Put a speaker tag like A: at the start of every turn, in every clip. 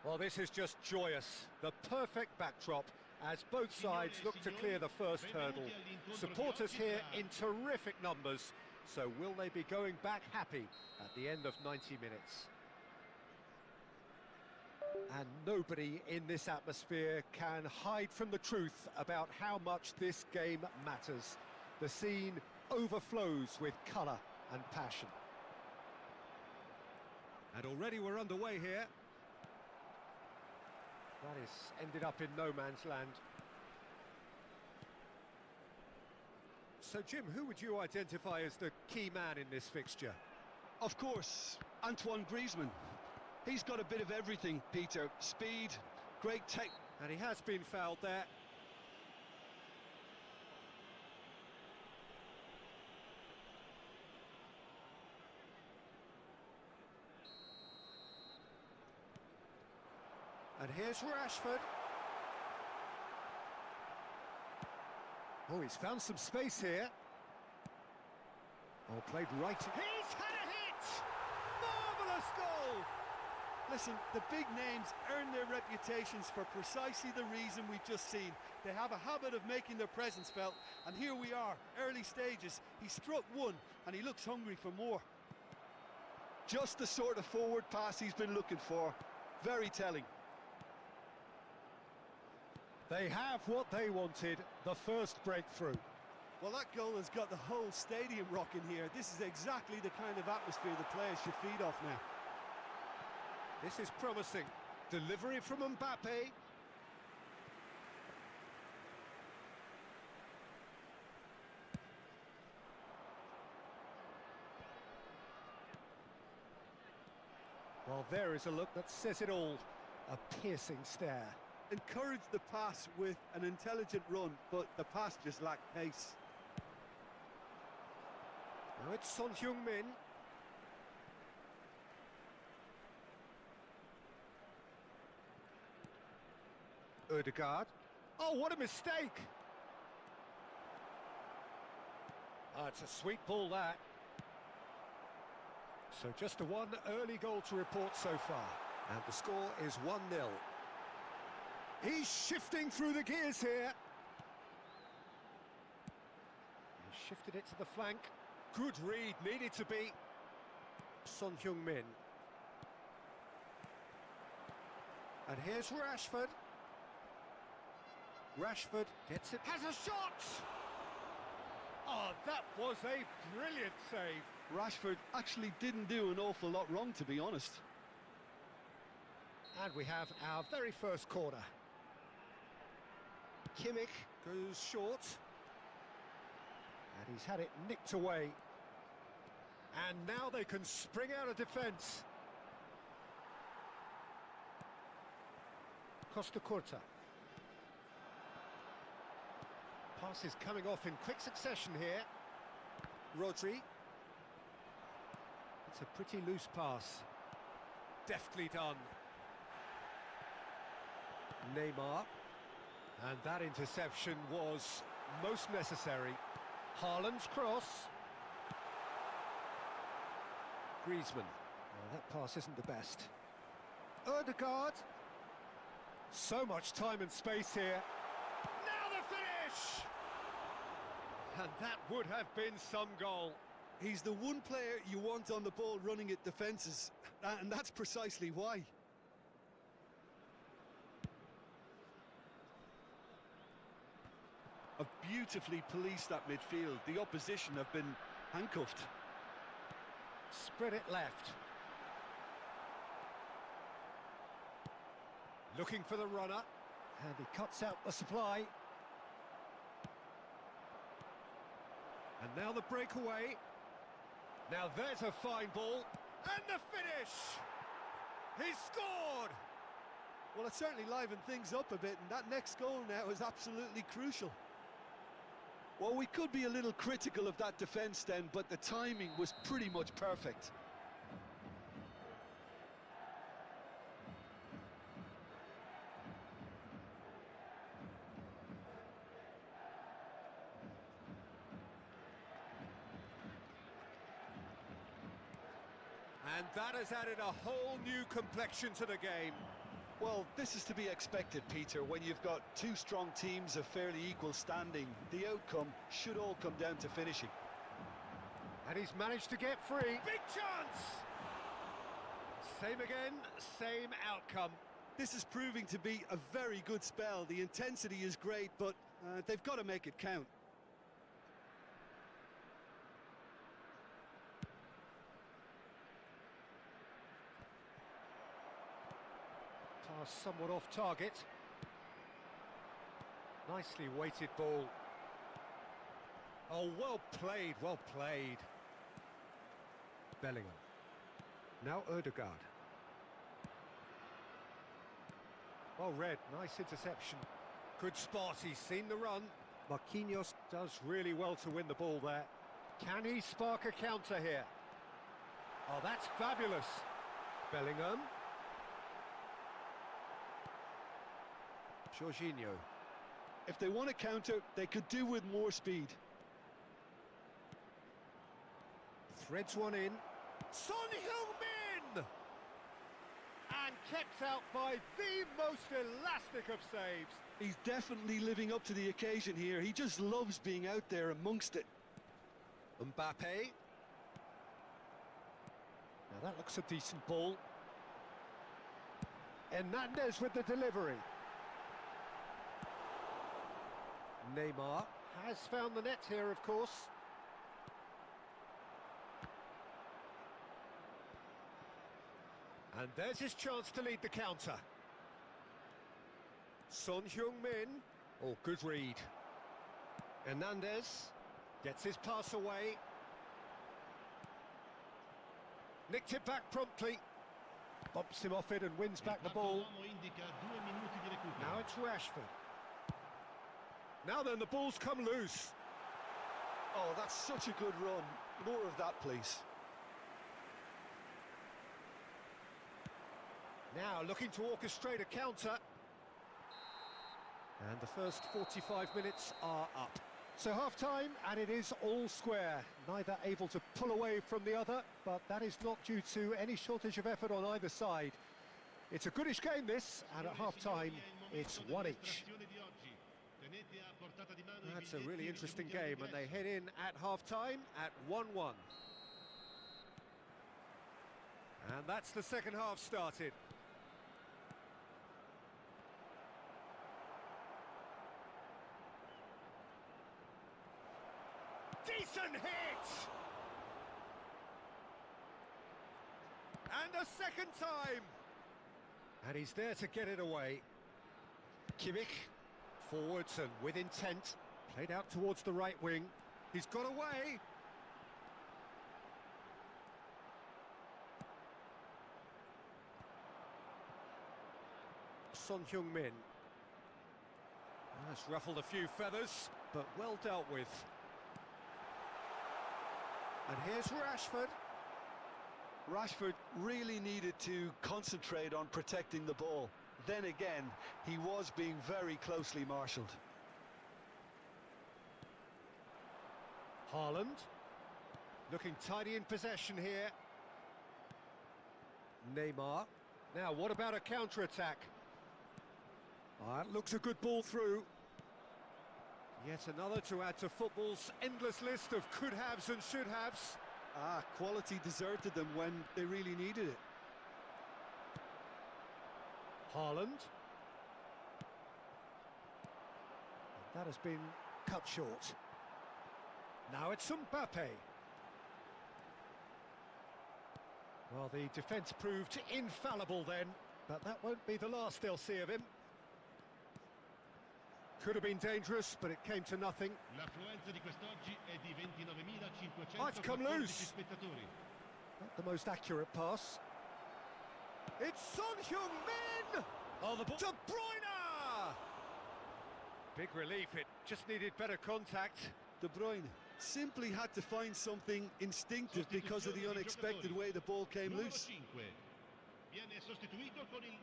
A: Well, this is just joyous. The perfect backdrop as both sides look to clear the first hurdle. Supporters here in terrific numbers, so will they be going back happy at the end of 90 minutes? And nobody in this atmosphere can hide from the truth about how much this game matters. The scene overflows with colour and passion. And already we're underway here. That is ended up in no man's land. So, Jim, who would you identify as the key man in this fixture?
B: Of course, Antoine Griezmann. He's got a bit of everything, Peter. Speed, great tech.
A: And he has been fouled there. And here's Rashford. Oh, he's found some space here. Oh, played right. He's had a hit! Marvellous goal!
C: Listen, the big names earn their reputations for precisely the reason we've just seen. They have a habit of making their presence felt, and here we are, early stages. He struck one, and he looks hungry for more.
B: Just the sort of forward pass he's been looking for. Very telling.
A: They have what they wanted, the first breakthrough.
C: Well, that goal has got the whole stadium rocking here. This is exactly the kind of atmosphere the players should feed off now.
A: This is promising. Delivery from Mbappe. Well, there is a look that says it all. A piercing stare.
C: Encouraged the pass with an intelligent run, but the pass just lacked pace.
A: Now it's Son Heung-min. Odegaard. Oh, what a mistake! Ah, it's a sweet ball, that. So just the one early goal to report so far. And the score is 1-0. He's shifting through the gears here. He shifted it to the flank. Good read, needed to be. Son Heung-min. And here's Rashford. Rashford gets it. Has a shot! Oh, that was a brilliant save.
B: Rashford actually didn't do an awful lot wrong, to be honest.
A: And we have our very first corner. Kimmich goes short. And he's had it nicked away. And now they can spring out of defence. Costa Curta. Pass is coming off in quick succession here. Rodri. It's a pretty loose pass. Deftly done. Neymar. And that interception was most necessary. Haaland's cross. Griezmann. Well, that pass isn't the best. Odegaard. So much time and space here. Now the finish! And that would have been some goal.
C: He's the one player you want on the ball running at defences, and that's precisely why.
B: Have beautifully policed that midfield. The opposition have been handcuffed.
A: Spread it left. Looking for the runner. And he cuts out the supply. And now the breakaway. Now there's a fine ball. And the finish! He's scored!
C: Well, it certainly livened things up a bit, and that next goal now is absolutely crucial.
B: Well, we could be a little critical of that defence then, but the timing was pretty much perfect.
A: And that has added a whole new complexion to the game.
B: Well, this is to be expected, Peter. When you've got two strong teams of fairly equal standing, the outcome should all come down to finishing.
A: And he's managed to get free. Big chance! Same again, same outcome.
C: This is proving to be a very good spell. The intensity is great, but they've got to make it count.
A: Pass somewhat off target. Nicely weighted ball. Oh, well played, well played. Bellingham. Now Ødegaard. Well read, nice interception. Good spot, he's seen the run. Marquinhos does really well to win the ball there. Can he spark a counter here? Oh, that's fabulous. Bellingham. Jorginho.
C: If they want to counter, they could do with more speed.
A: Threads one in. Son Heung-min! And kept out by the most elastic of saves.
C: He's definitely living up to the occasion here. He just loves being out there amongst it.
A: Mbappe. Now that looks a decent ball. Hernandez with the delivery. Neymar has found the net here, of course. And there's his chance to lead the counter. Son Heung-min. Oh, good read. Hernandez gets his pass away. Nicked it back promptly. Bumps him off it and wins back the ball. Now it's Rashford. Now then, the ball's come loose.
C: Oh, that's such a good run. More of that, please.
A: Now looking to orchestrate a counter. And the first 45 minutes are up. So half-time, and it is all square. Neither able to pull away from the other, but that is not due to any shortage of effort on either side. It's a goodish game, this, and at half-time, it's one each. That's a really interesting game, and they head in at half-time at 1-1. And that's the second half started. Decent hit! And a second time! And he's there to get it away. Kimmich, forwards and with intent. Played out towards the right wing. He's got away! Son Heung-min. That's ruffled a few feathers, but well dealt with. And here's Rashford.
C: Rashford really needed to concentrate on protecting the ball. Then again, he was being very closely marshalled.
A: Haaland. Looking tidy in possession here. Neymar. Now, what about a counter-attack? That looks a good ball through. Yet another to add to football's endless list of could-haves and should-haves.
C: Quality deserted them when they really needed it.
A: Haaland. That has been cut short. Now it's Mbappe. Well, the defence proved infallible then, but that won't be the last they'll see of him. Could have been dangerous, but it came to nothing. Oh, it's come loose. Not the most accurate pass. It's Son Heung-min! Oh, the ball. De Bruyne! Big relief, it just needed better contact.
C: De Bruyne simply had to find something instinctive because of the unexpected way the ball came loose.
D: Viene sostituito con il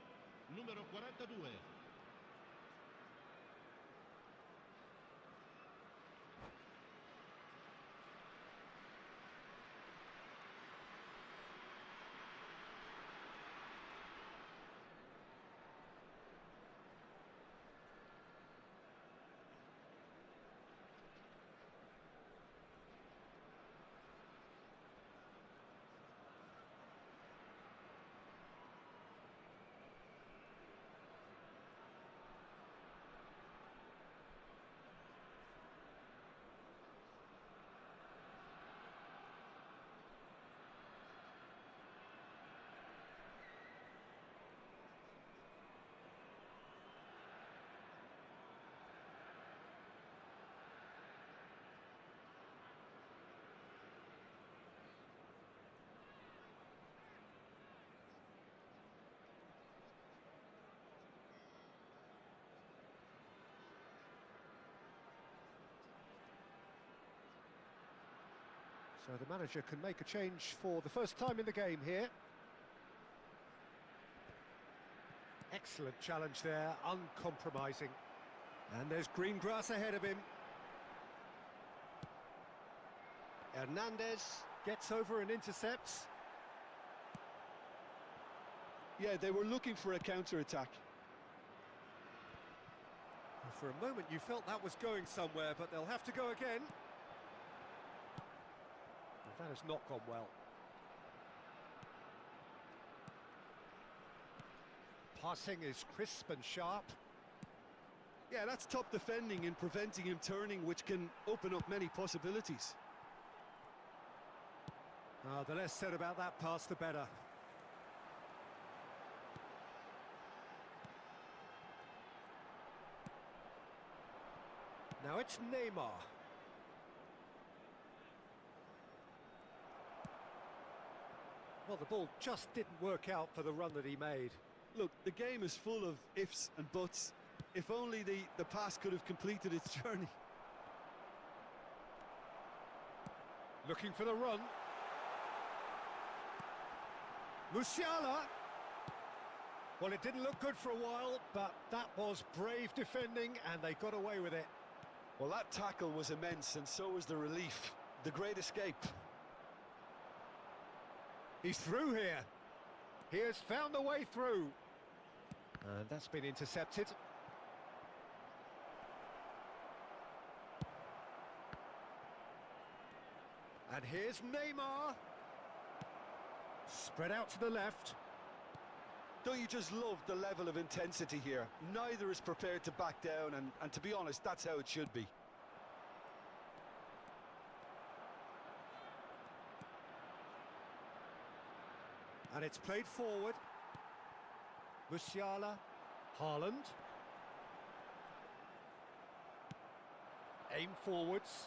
D: numero 42.
A: So the manager can make a change for the first time in the game here. Excellent challenge there, uncompromising. And there's green grass ahead of him. Hernandez gets over and intercepts.
B: Yeah, they were looking for a counter-attack.
A: For a moment you felt that was going somewhere, but they'll have to go again. Well, that has not gone well. Passing is crisp and sharp.
B: Yeah, that's top defending and preventing him turning, which can open up many possibilities.
A: The less said about that pass, the better. Now it's Neymar. Well, the ball just didn't work out for the run that he made.
B: Look, the game is full of ifs and buts. If only the pass could have completed its journey.
A: Looking for the run. Musiala. Well, it didn't look good for a while, but that was brave defending, and they got away with it.
B: Well, that tackle was immense, and so was the relief. The great escape.
A: He's through here. He has found a way through. And that's been intercepted. And here's Neymar. Spread out to the left.
B: Don't you just love the level of intensity here? Neither is prepared to back down, and to be honest, that's how it should be.
A: And it's played forward. Musiala. Haaland. Aim forwards.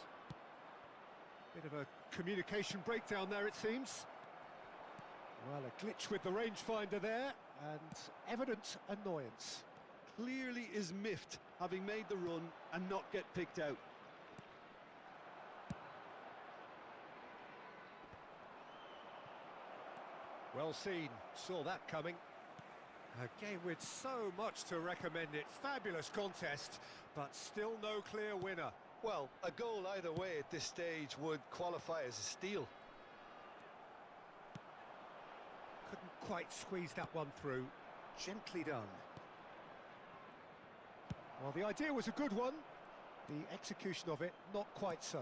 A: Bit of a communication breakdown there, it seems. Well, a glitch with the rangefinder there, and evident annoyance.
B: Clearly is miffed, having made the run and not get picked out.
A: Well seen, saw that coming. A game with so much to recommend it. Fabulous contest, but still no clear winner.
B: Well, a goal either way at this stage would qualify as a steal.
A: Couldn't quite squeeze that one through. Gently done. Well, the idea was a good one. The execution of it, not quite so.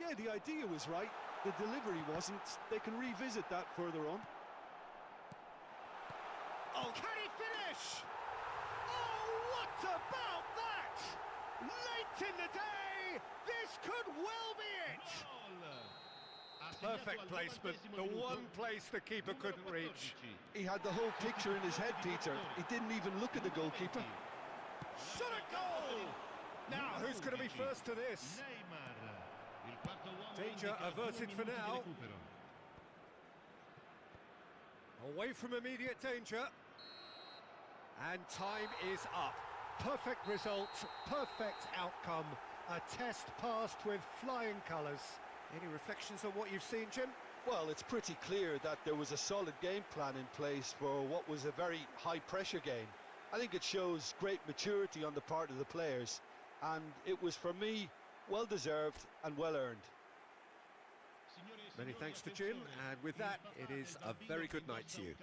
B: Yeah, the idea was right. The delivery wasn't. They can revisit that further on.
A: Oh, can he finish? Oh, what about that? Late in the day, this could well be it. Perfect placement, the one place the keeper couldn't reach.
B: He had the whole picture in his head, Peter. He didn't even look at the goalkeeper.
A: Shot a goal! Now, who's going to be first to this? Danger averted for now. Away from immediate danger. And time is up. Perfect result, perfect outcome. A test passed with flying colours. Any reflections on what you've seen, Jim?
B: Well, it's pretty clear that there was a solid game plan in place for what was a very high-pressure game. I think it shows great maturity on the part of the players, and it was, for me, well-deserved and well-earned.
A: Many thanks to Jim, and with that, it is a very good night to you.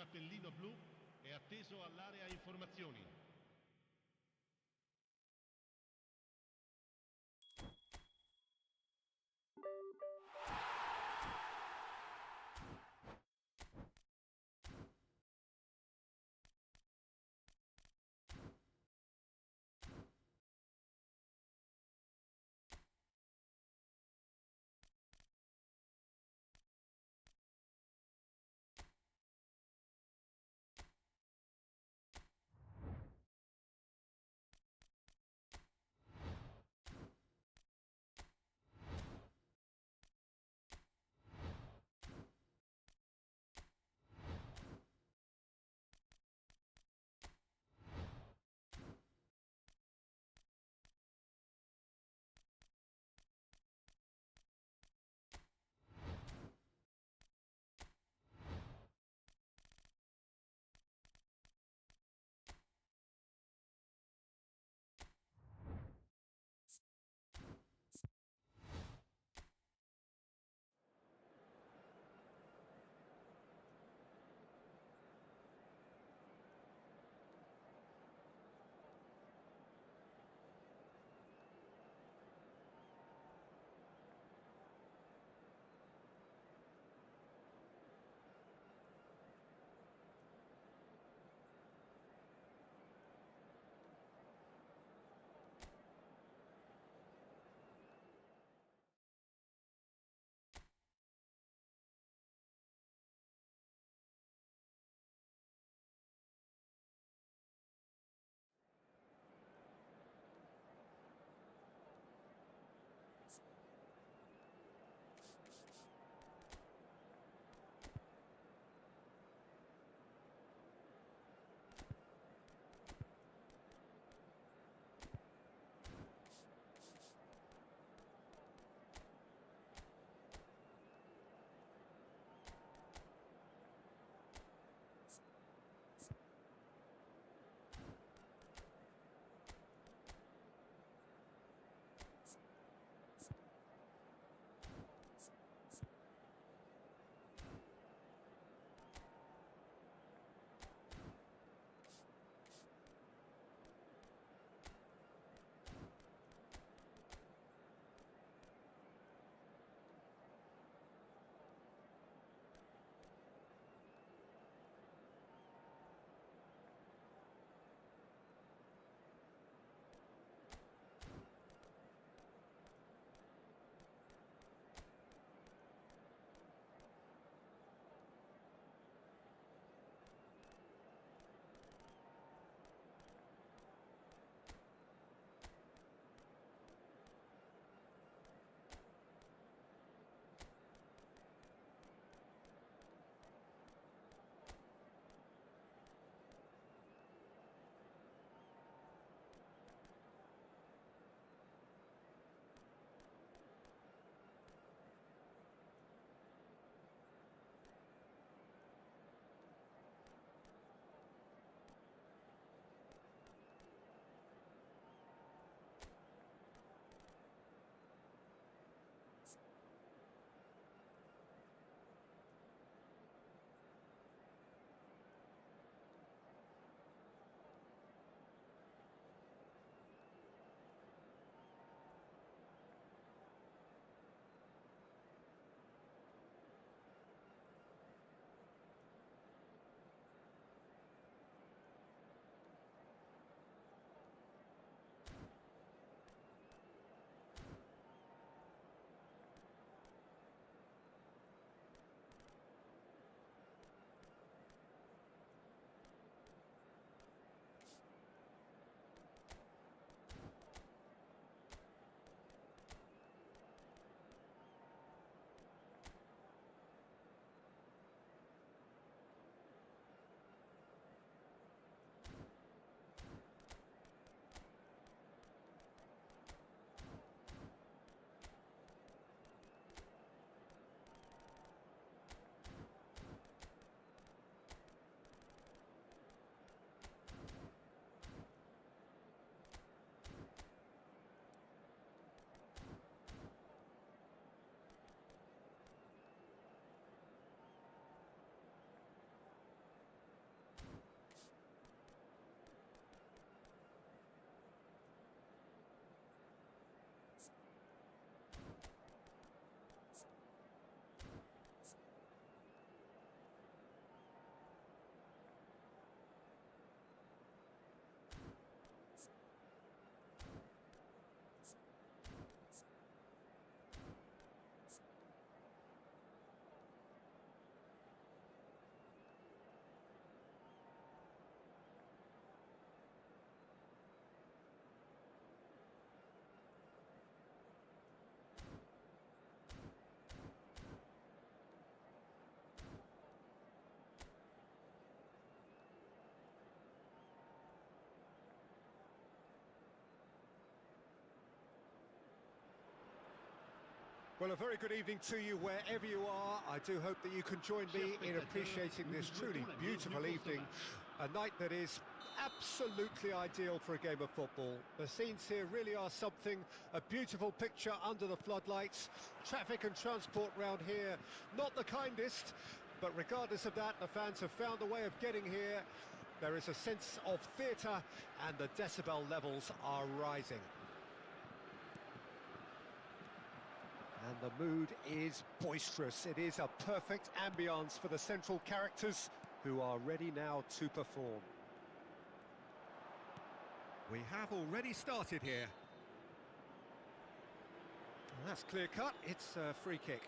A: Well, a very good evening to you wherever you are. I do hope that you can join me in appreciating this truly beautiful evening. A night that is absolutely ideal for a game of football. The scenes here really are something. A beautiful picture under the floodlights. Traffic and transport round here, not the kindest. But regardless of that, the fans have found a way of getting here. There is a sense of theatre and the decibel levels are rising. And the mood is boisterous. It is a perfect ambience for the central characters who are ready now to perform. We have already started here. And that's clear cut. It's a free kick.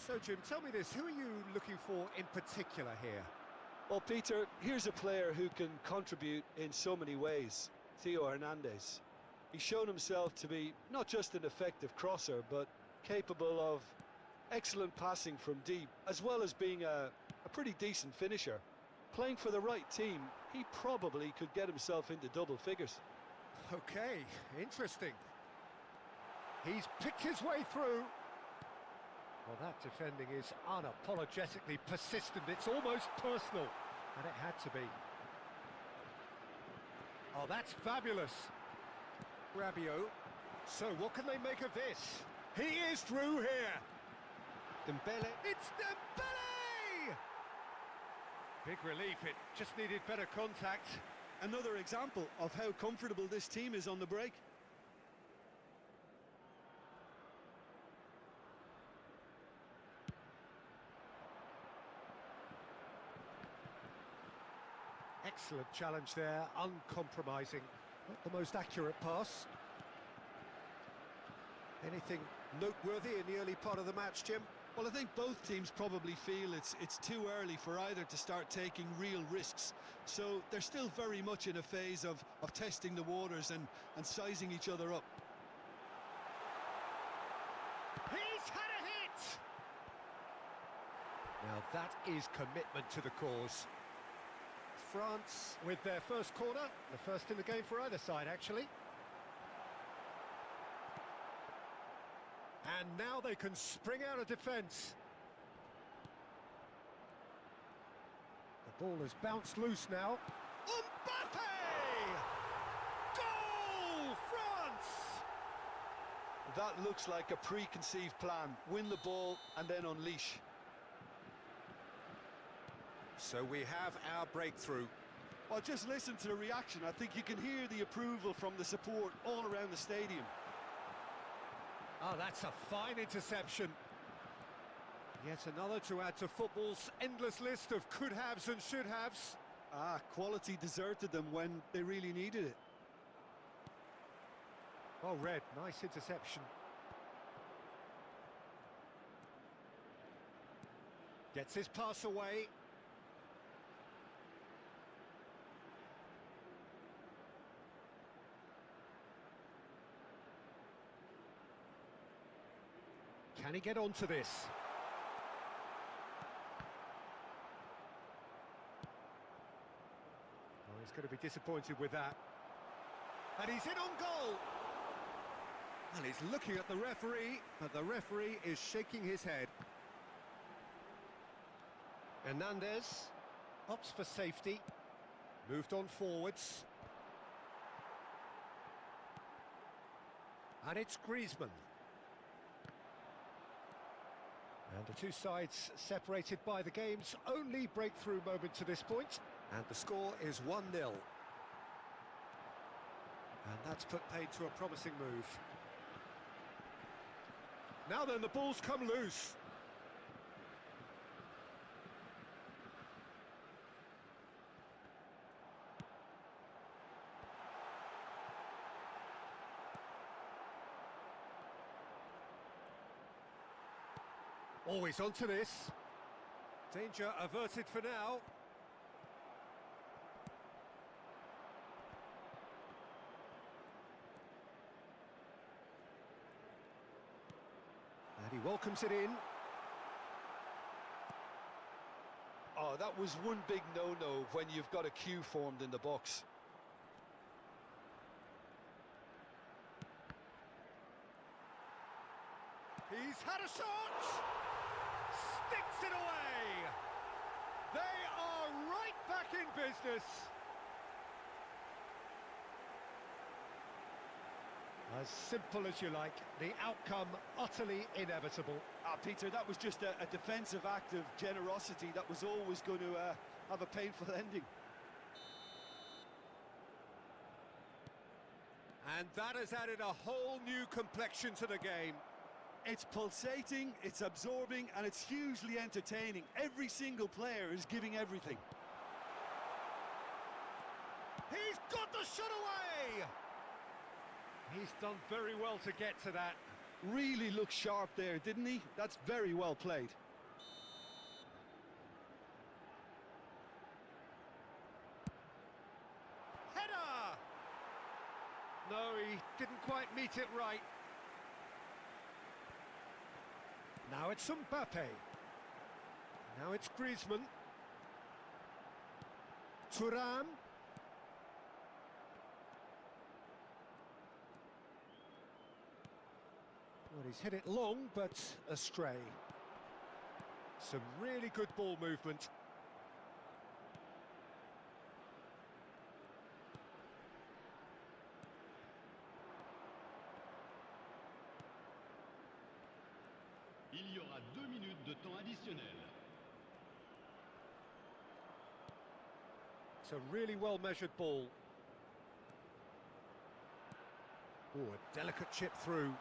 A: So, Jim, tell me this, who are you looking for in particular here?
B: Well, Peter, here's a player who can contribute in so many ways. Theo Hernandez. He's shown himself to be not just an effective crosser, but capable of excellent passing from deep, as well as being a pretty decent finisher. Playing for the right team, he probably could get himself into double figures.
A: Okay, interesting. He's picked his way through. Well, that defending is unapologetically persistent. It's almost personal, and it had to be. Oh, that's fabulous. Rabiot. So what can they make of this? He is through here. Dembele. It's Dembele! Big relief. It just needed better contact.
C: Another example of how comfortable this team is on the break.
A: Excellent challenge there, uncompromising. Not the most accurate pass. Anything noteworthy in the early part of the match, Jim?
C: Well, I think both teams probably feel it's too early for either to start taking real risks. So they're still very much in a phase of testing the waters and sizing each other up.
A: He's had a hit! Now that is commitment to the cause. France with their first corner, the first in the game for either side, actually. And now they can spring out of defence. The ball has bounced loose now. Mbappe! Goal, France!
B: That looks like a preconceived plan. Win the ball and then unleash.
A: So we have our breakthrough.
C: Well, just listen to the reaction. I think you can hear the approval from the support all around the stadium.
A: Oh, that's a fine interception. Yet another to add to football's endless list of could-haves and should-haves.
C: Quality deserted them when they really needed it.
A: Oh, Red, nice interception. Gets his pass away. Can he get onto this? Oh, he's going to be disappointed with that. And he's in on goal! And he's looking at the referee, but the referee is shaking his head. Hernandez opts for safety. Moved on forwards. And it's Griezmann. And the two sides separated by the game's only breakthrough moment to this point. And the score is 1-0. And that's put paid to a promising move. Now then, the ball's come loose. Always onto this. Danger averted for now. welcomes it in.
B: Oh, that was one big no-no when you've got a queue formed in the box.
A: He's had a shot! Sticks it away! They are right back in business! As simple as you like, the outcome utterly inevitable.
C: Peter, that was just a defensive act of generosity that was always going to have a painful ending.
A: And that has added a whole new complexion to the game.
C: It's pulsating, it's absorbing, and it's hugely entertaining. Every single player is giving everything.
A: He's got the shot away! He's done very well to get to that.
C: Really looked sharp there, didn't he? That's very well played.
A: Header! No, he didn't quite meet it right. Now it's Mbappe. Now it's Griezmann. Thuram. Well, he's hit it long, but astray. Some really good ball movement.
D: Il y aura 2 minutes de temps additionnel.
A: It's a really well-measured ball. Oh, a delicate chip through.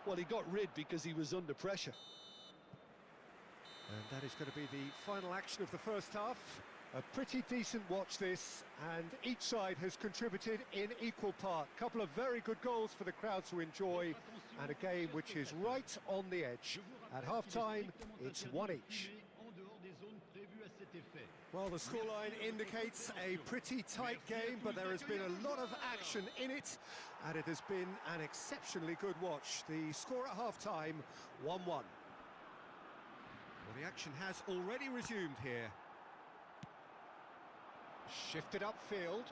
B: Well, he got rid because he was under pressure.
A: And that is going to be the final action of the first half. A pretty decent watch this, and each side has contributed in equal part. Couple of very good goals for the crowd to enjoy, and a game which is right on the edge. At half-time, it's one each. Well, the scoreline indicates a pretty tight game, but there has been a lot of action in it, and it has been an exceptionally good watch. The score at half-time, 1-1. Well, the action has already resumed here. Shifted upfield.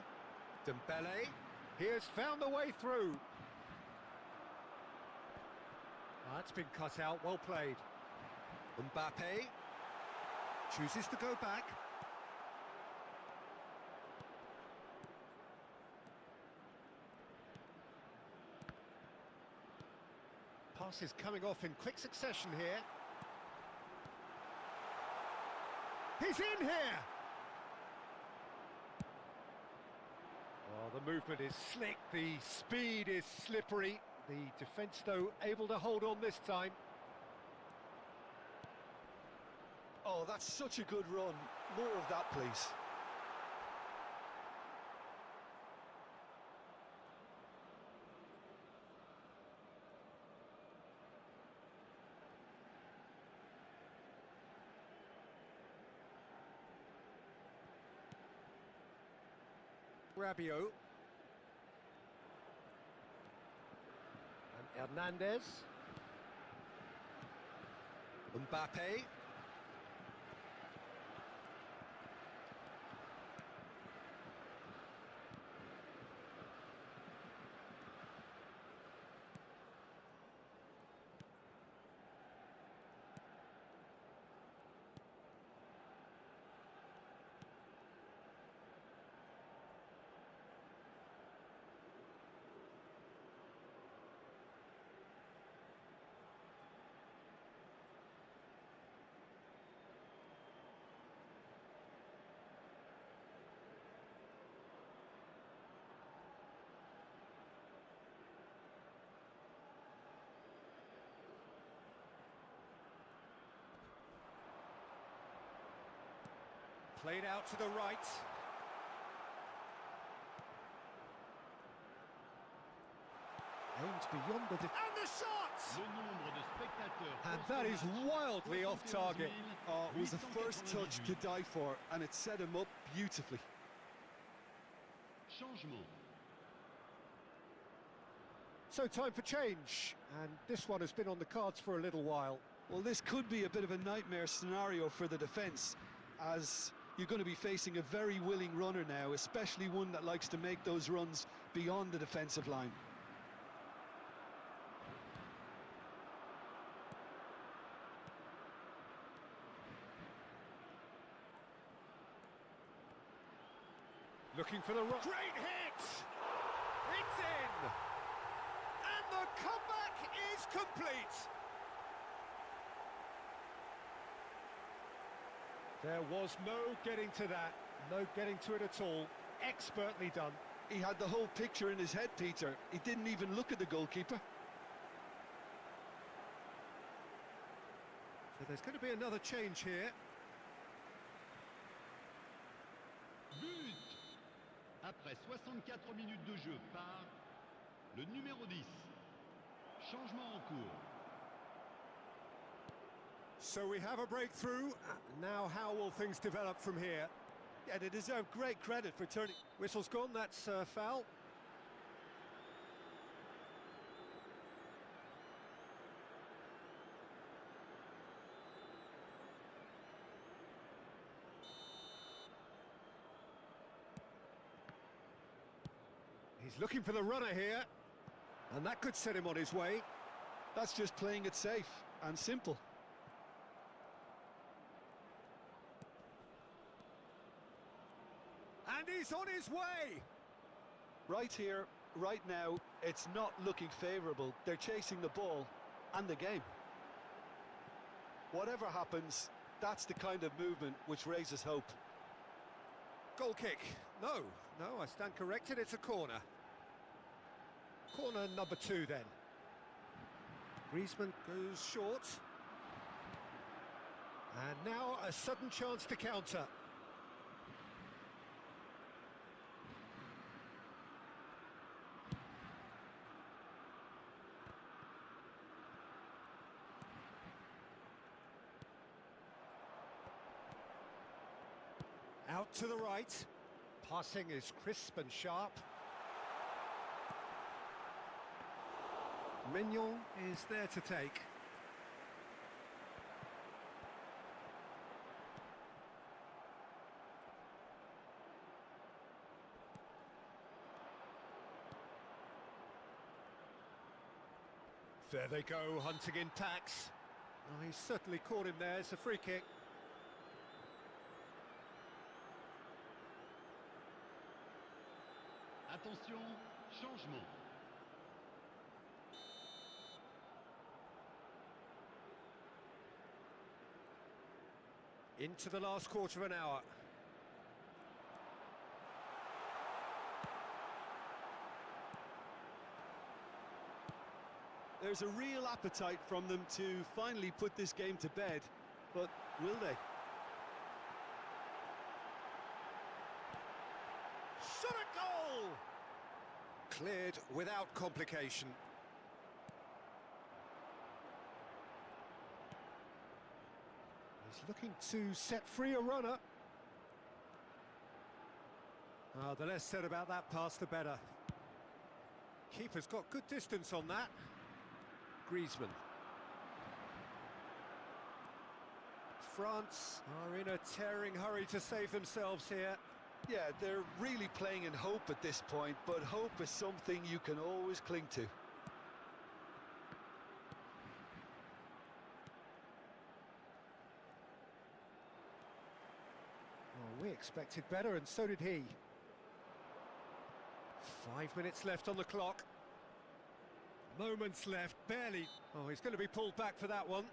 A: Dembele. He has found the way through. That's been cut out, well played. Mbappe chooses to go back. Passes coming off in quick succession here. He's in here! Well, the movement is slick, the speed is slippery. The defence, though, able to hold on this time.
B: Oh, that's such a good run. More of that, please.
A: Rabiot. And Hernandez. Mbappe. Played out to the right. Aimed beyond the... And the shot! And that is wildly off target.
C: Oh, it was the first touch to die for, and it set him up beautifully.
A: So time for change, and this one has been on the cards for a little while.
C: Well, this could be a bit of a nightmare scenario for the defence, as you're going to be facing a very willing runner now, especially one that likes to make those runs beyond the defensive line.
A: Looking for the right. Great hit! It's in! And the comeback is complete! There was no getting to that, no getting to it at all. Expertly done.
C: He had the whole picture in his head, Peter. He didn't even look at the goalkeeper.
A: So there's going to be another change here.
D: But! Après 64 minutes de jeu par le numéro 10. Changement en cours.
A: So we have a breakthrough. Now how will things develop from here?
C: Yeah, they deserve great credit for turning.
A: Whistle's gone, that's a foul. He's looking for the runner here, and that could set him on his way.
C: That's just playing it safe and simple.
A: And he's on his way!
C: Right here, right now, it's not looking favourable. They're chasing the ball and the game. Whatever happens, that's the kind of movement which raises hope.
A: Goal kick. No, I stand corrected, it's a corner. Corner number 2 then. Griezmann goes short. And now a sudden chance to counter. Out to the right. Passing is crisp and sharp. Mignon is there to take. There they go, hunting in packs. Oh, he's certainly caught him there. It's a free kick.
D: Attention, changement.
A: Into the last quarter of an hour.
C: There's a real appetite from them to finally put this game to bed, but will they?
A: Shot a goal! Cleared without complication. He's looking to set free a runner. Oh, the less said about that pass, the better. Keeper's got good distance on that. Griezmann. France are in a tearing hurry to save themselves here.
C: Yeah, they're really playing in hope at this point, but hope is something you can always cling to.
A: Oh, we expected better, and so did he. 5 minutes left on the clock. Moments left, barely. Oh, he's going to be pulled back for that one.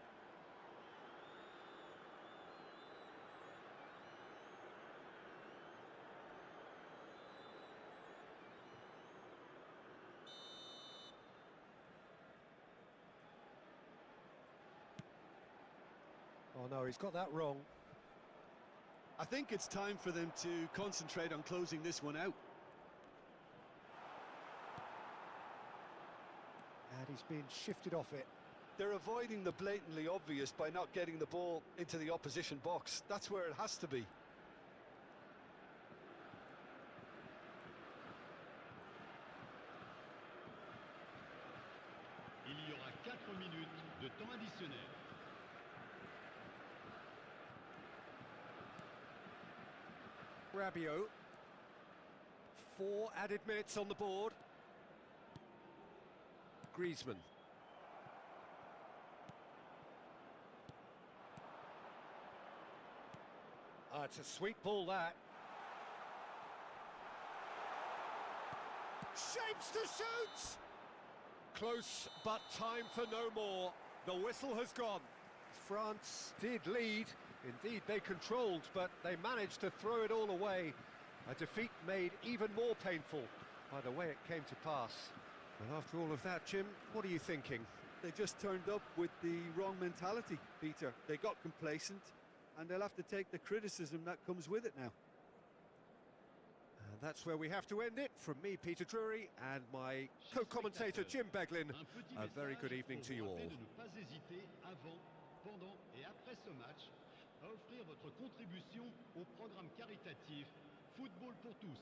A: Oh no, he's got that wrong.
C: I think it's time for them to concentrate on closing this one out.
A: And he's being shifted off it.
C: They're avoiding the blatantly obvious by not getting the ball into the opposition box. That's where it has to be.
A: Rabiot. 4 added minutes on the board. Griezmann. It's a sweet ball, that. Shapes to shoot! Close, but time for no more. The whistle has gone. France did lead. Indeed, they controlled, but they managed to throw it all away. A defeat made even more painful by the way it came to pass. And after all of that, Jim, what are you thinking?
C: They just turned up with the wrong mentality, Peter. They got complacent, and they'll have to take the criticism that comes with it now.
A: And that's where we have to end it. From me, Peter Drury, and my co-commentator, Jim Beglin. A very good evening to you all.
D: De ne pas hésiter avant, pendant et après ce match à offrir votre contribution au programme caritatif Football pour tous.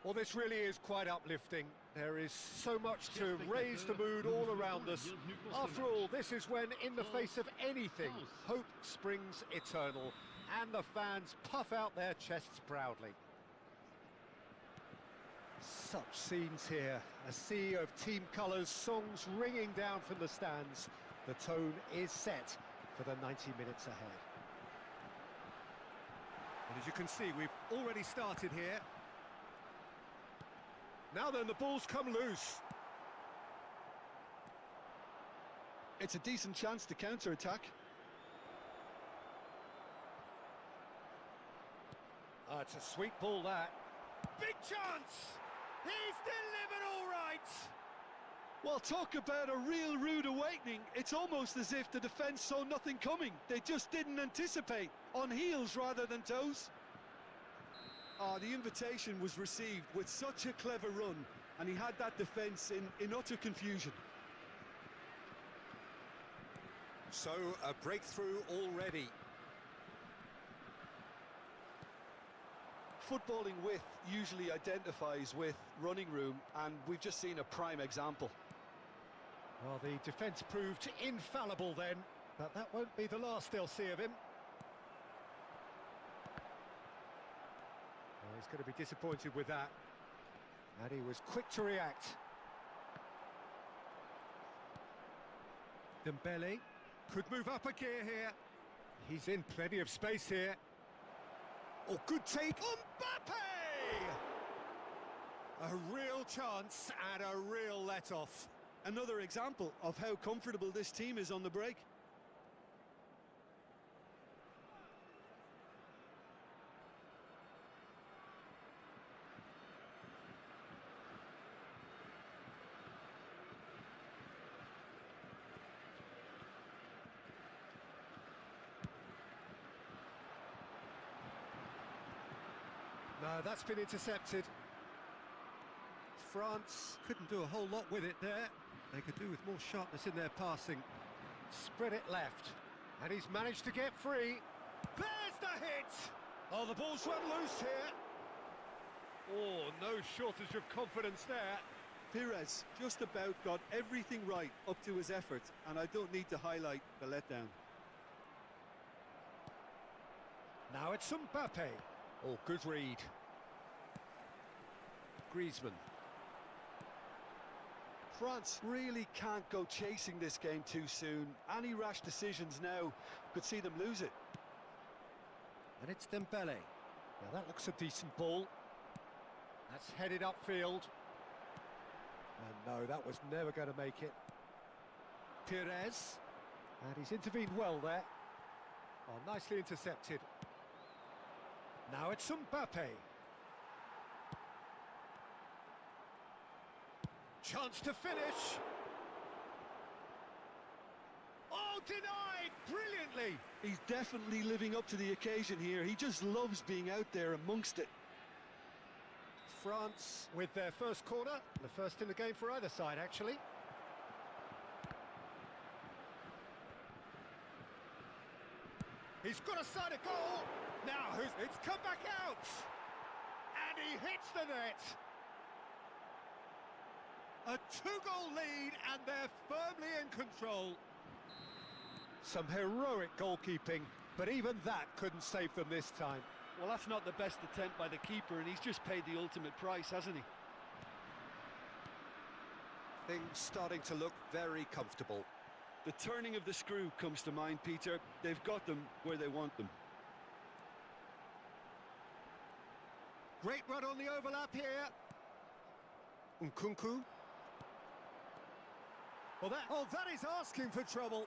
A: Well, this really is quite uplifting. There is so much to raise the mood all around us. After all, this is when, in the face of anything, hope springs eternal, and the fans puff out their chests proudly. Such scenes here, a sea of team colours, songs ringing down from the stands. The tone is set for the 90 minutes ahead. And as you can see, we've already started here. Now then, the ball's come loose.
B: It's a decent chance to counter-attack.
A: It's a sweet ball, that. Big chance! He's delivered all right!
B: Well, talk about a real rude awakening. It's almost as if the defence saw nothing coming. They just didn't anticipate. On heels rather than toes.
C: The invitation was received with such a clever run, and he had that defence in utter confusion.
A: So, a breakthrough already.
B: Footballing width usually identifies with running room, and we've just seen a prime example.
A: Well, the defence proved infallible then, but that won't be the last they'll see of him. Well, he's going to be disappointed with that. And he was quick to react. Dembele could move up a gear here. He's in plenty of space here. Oh, good take. Mbappe! A real chance and a real let-off.
C: Another example of how comfortable this team is on the break.
A: No, that's been intercepted. France couldn't do a whole lot with it there. They could do with more sharpness in their passing. Spread it left. And he's managed to get free. There's the hit! Oh, the ball's run loose here. Oh, no shortage of confidence there.
C: Pires just about got everything right up to his effort, and I don't need to highlight the letdown.
A: Now it's Mbappe. Oh, good read. Griezmann.
B: France really can't go chasing this game too soon. Any rash decisions now could see them lose it.
A: And it's Dembele. Now that looks a decent ball. That's headed upfield. And no, that was never going to make it. Pires. And he's intervened well there. Oh, nicely intercepted. Now it's Mbappe. Chance to finish. Oh, denied brilliantly.
B: He's definitely living up to the occasion here. He just loves being out there amongst it.
A: France with their first corner. The first in the game for either side, actually. He's got a side of goal. Now, it's come back out. And he hits the net. A two-goal lead, and they're firmly in control. Some heroic goalkeeping, but even that couldn't save them this time.
C: Well, that's not the best attempt by the keeper, and he's just paid the ultimate price, hasn't he?
A: Things starting to look very comfortable.
C: The turning of the screw comes to mind, Peter. They've got them where they want them.
A: Great run on the overlap here. Nkunku. Well, that is asking for trouble.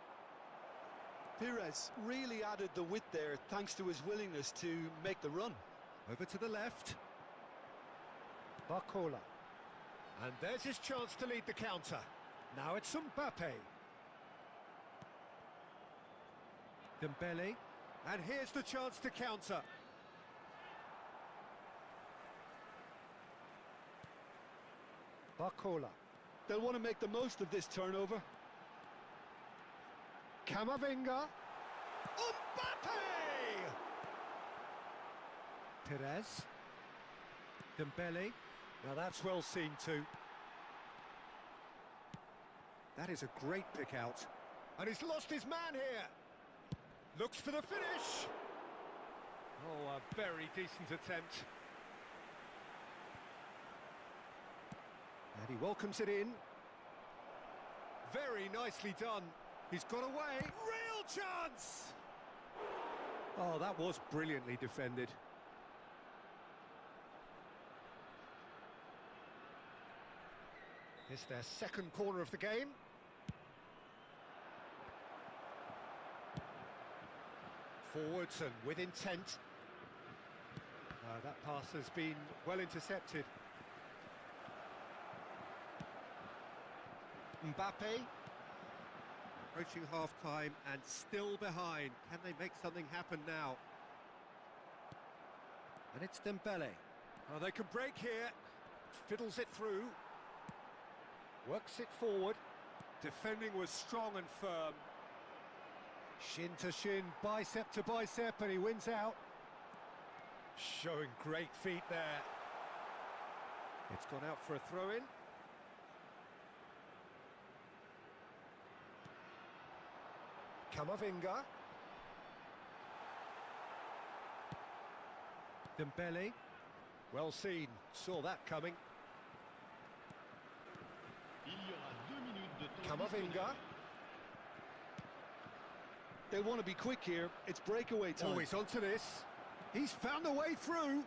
B: Pires really added the width there thanks to his willingness to make the run.
A: Over to the left. Barcola. And there's his chance to lead the counter. Now it's Mbappe. Dembele. And here's the chance to counter. Barcola.
B: They'll want to make the most of this turnover.
A: Camavinga. Mbappe! Pires. Dembele. Now that's well seen too. That is a great pick out. And he's lost his man here. Looks for the finish. Oh, a very decent attempt. And he welcomes it in. Very nicely done. He's got away. Real chance! Oh, that was brilliantly defended. It's their second corner of the game. Forwards and with intent. That pass has been well intercepted. Mbappe. Approaching half-time and still behind. Can they make something happen now? And it's Dembele. Oh, they can break here. Fiddles it through. Works it forward. Defending was strong and firm. Shin to shin, bicep to bicep, and he wins out. Showing great feet there. It's gone out for a throw-in. Camavinga. Dembele. Well seen, saw that coming.
D: Il y aura 2 minutes de temps.
A: Camavinga.
B: They want to be quick here. It's breakaway time.
A: Oh, he's onto this. He's found a way through.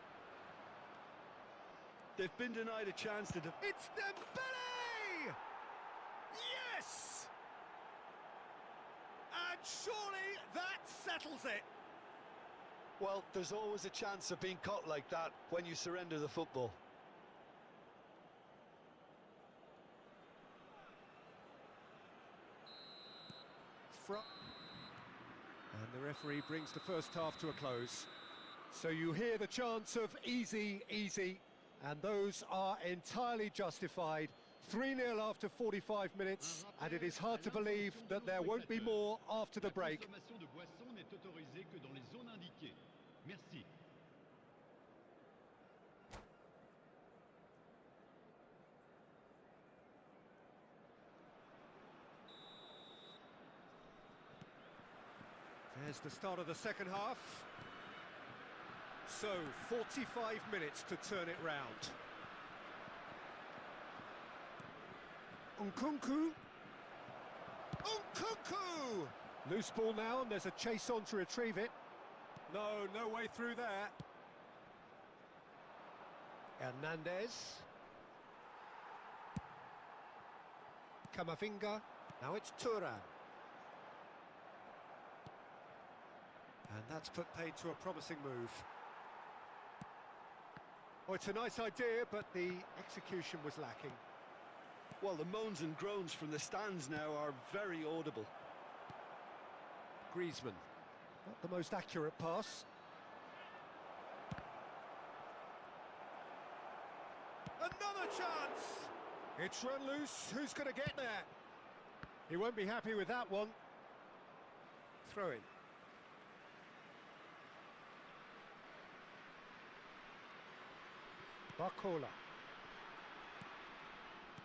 C: They've been denied a chance to...
A: It's Dembele! Yes! And surely that settles it.
B: Well, there's always a chance of being caught like that when you surrender the football.
A: And the referee brings the first half to a close. So you hear the chants of easy, easy, and those are entirely justified. 3-0 after 45 minutes, and it is hard to believe that there won't be more after the break.
D: La consommation de boissons n'est autorisée que dans les zones indiquées. Merci.
A: There's the start of the second half. So, 45 minutes to turn it round. Nkunku. Nkunku! Loose ball now, and there's a chase on to retrieve it. No way through there. Hernandez. Camavinga. Now it's Turan. And that's put paid to a promising move. Oh, it's a nice idea, but the execution was lacking.
C: Well, the moans and groans from the stands now are very audible.
A: Griezmann. Not the most accurate pass. Another chance! It's run loose. Who's going to get there? He won't be happy with that one. Throw in. Barcola.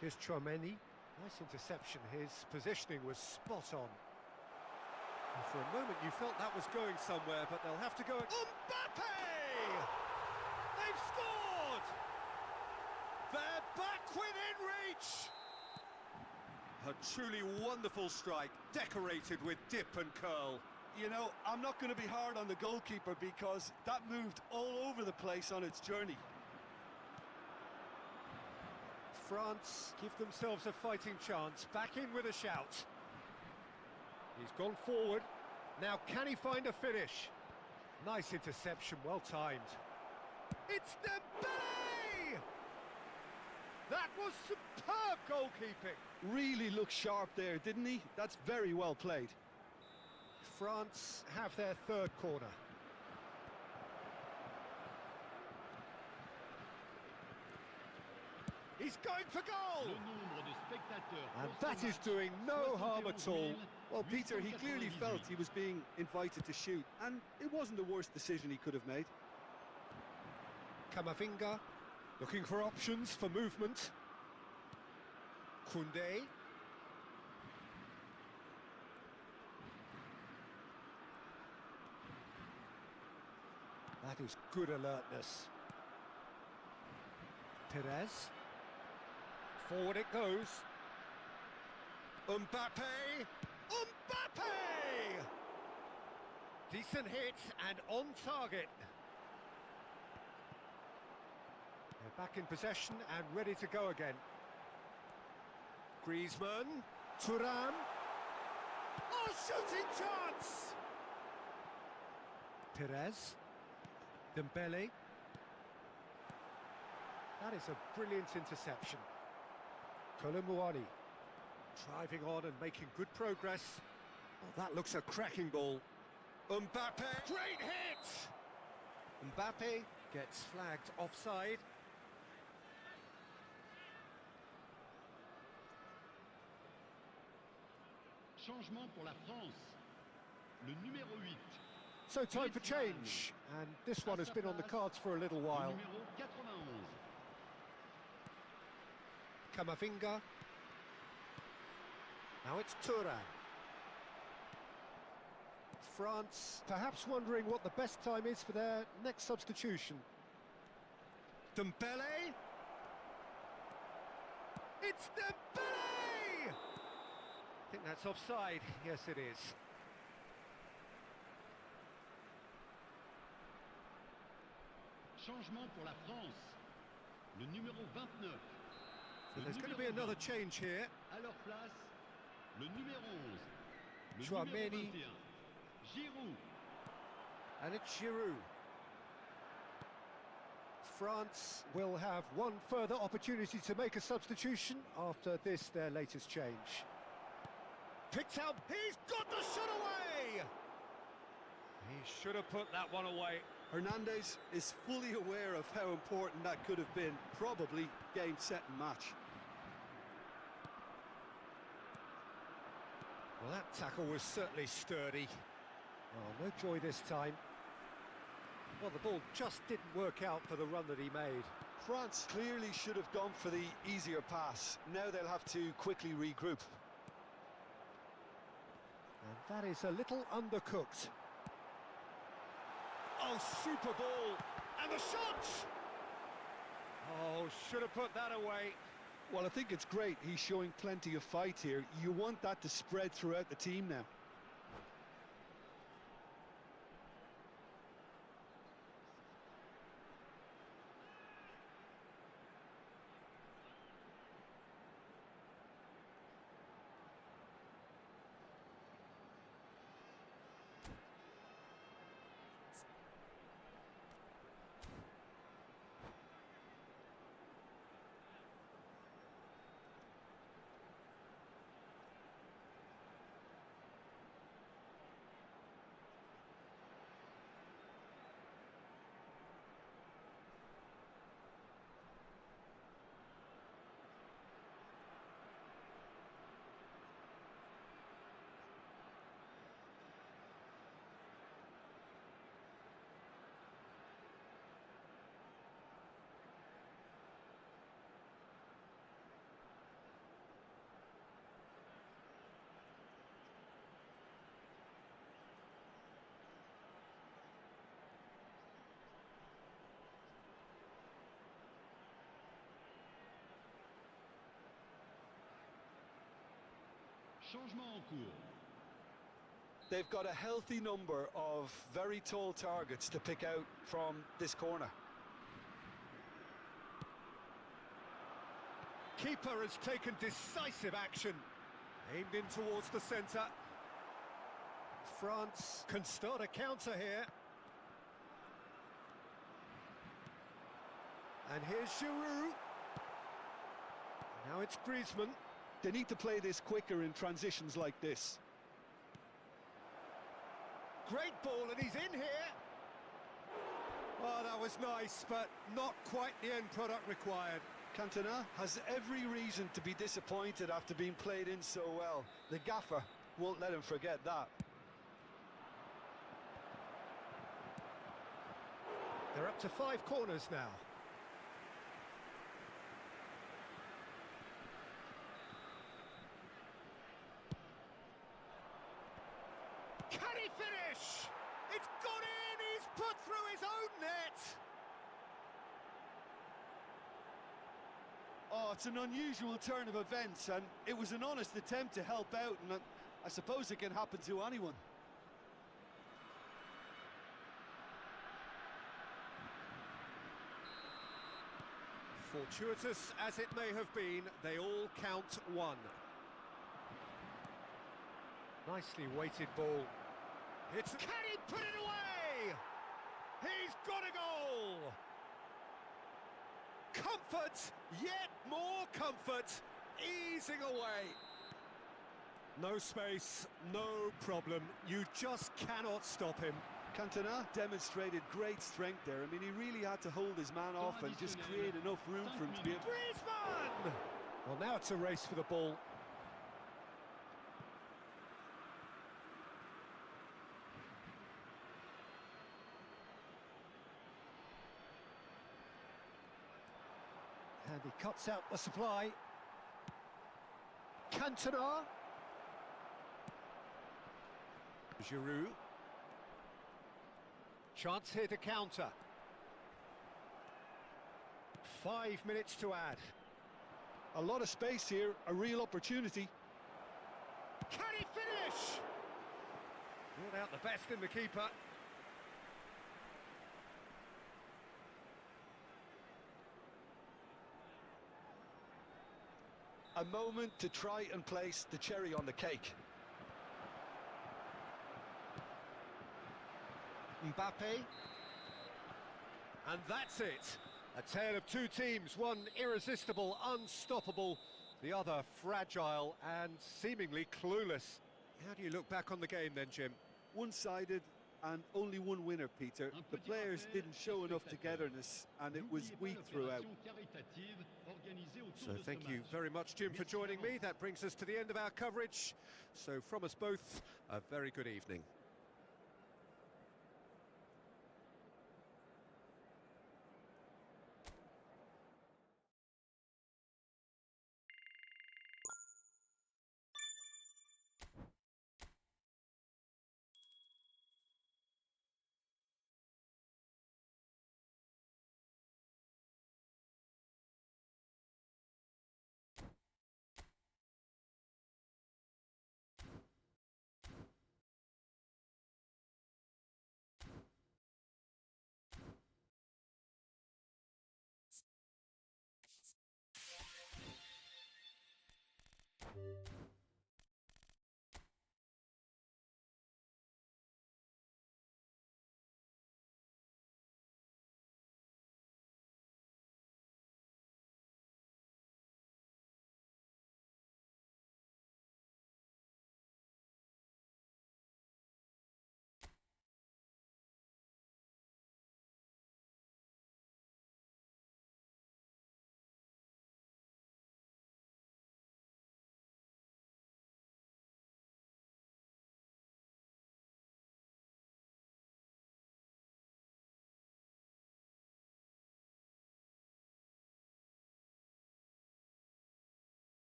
A: Here's Chouameni. Nice interception. His positioning was spot on. And for a moment you felt that was going somewhere, but they'll have to go... Mbappe! They've scored! They're back within reach! A truly wonderful strike, decorated with dip and curl.
C: You know, I'm not going to be hard on the goalkeeper because that moved all over the place on its journey.
A: France give themselves a fighting chance, back in with a shout. He's gone forward, now can he find a finish? Nice interception, well timed. It's Dembele! That was superb goalkeeping.
C: Really looked sharp there, didn't he? That's very well played.
A: France have their third corner. He's going for goal! And that is doing no harm at all.
C: Well, Peter, he clearly felt he was being invited to shoot, and it wasn't the worst decision he could have made.
A: Camavinga. Looking for options for movement. Koundé. That is good alertness. Perez. Forward it goes. Mbappe! Mbappe! Decent hit and on target. They're back in possession and ready to go again. Griezmann. Thuram. Oh, shooting chance! Perez. Dembele. That is a brilliant interception. Kolumuani driving on and making good progress. Oh, that looks a cracking ball. Mbappe! Great hit! Mbappe gets flagged offside.
D: Changement pour la France. Le numéro 8.
A: So time for change, and this one has been on the cards for a little while.
D: Le numéro 91.
A: Camavinga. Now it's Thuram. France perhaps wondering what the best time is for their next substitution. Dembele. It's Dembele! I think that's offside. Yes, it is.
D: Changement pour la France. Le numéro 29.
A: So there's going to be another change here.
D: À leur place, le numéro 11. Le
A: Chouameni.
D: numéro 21. Giroud.
A: And it's Giroud. France will have one further opportunity to make a substitution after this, their latest change. Picked out, he's got the shot away! He should have put that one away.
C: Hernandez is fully aware of how important that could have been. Probably game, set and match.
A: Well, that tackle was certainly sturdy. Oh, no joy this time. Well, the ball just didn't work out for the run that he made.
B: France clearly should have gone for the easier pass. Now they'll have to quickly regroup.
A: And that is a little undercooked. Oh, super ball! And the shot! Oh, should have put that away.
C: Well, I think it's great. He's showing plenty of fight here. You want that to spread throughout the team now.
D: Changement en cours.
B: They've got a healthy number of very tall targets to pick out from this corner.
A: Keeper has taken decisive action. Aimed in towards the centre. France can start a counter here. And here's Giroud. Now it's Griezmann.
C: They need to play this quicker in transitions like this.
A: Great ball, and he's in here. Oh, that was nice, but not quite the end product required.
B: Cantona has every reason to be disappointed after being played in so well. The gaffer won't let him forget that.
A: They're up to 5 corners now. It's gone in! He's put through his own net!
C: Oh, it's an unusual turn of events, and it was an honest attempt to help out, and I suppose it can happen to anyone.
A: Fortuitous as it may have been, they all count one. Nicely weighted ball. It's... Can he put it away? He's got a goal! Comfort, yet more comfort, easing away. No space, no problem. You just cannot stop him.
C: Cantona demonstrated great strength there. I mean, he really had to hold his man off and just create enough room for him to be able...
A: Griezmann! Well, now it's a race for the ball. And he cuts out the supply. Cantona. Giroud. Chance here to counter. 5 minutes to add.
B: A lot of space here, a real opportunity.
A: Can he finish? Brought out the best in the keeper.
B: A moment to try and place the cherry on the cake.
A: Mbappe. And that's it. A tale of two teams, one irresistible, unstoppable, the other fragile and seemingly clueless. How do you look back on the game then, Jim?
C: One-sided and only one winner, Peter. The players didn't show enough togetherness and it was weak throughout.
A: So thank you very much, Jim, for joining me. That brings us to the end of our coverage. So from us both, a very good evening.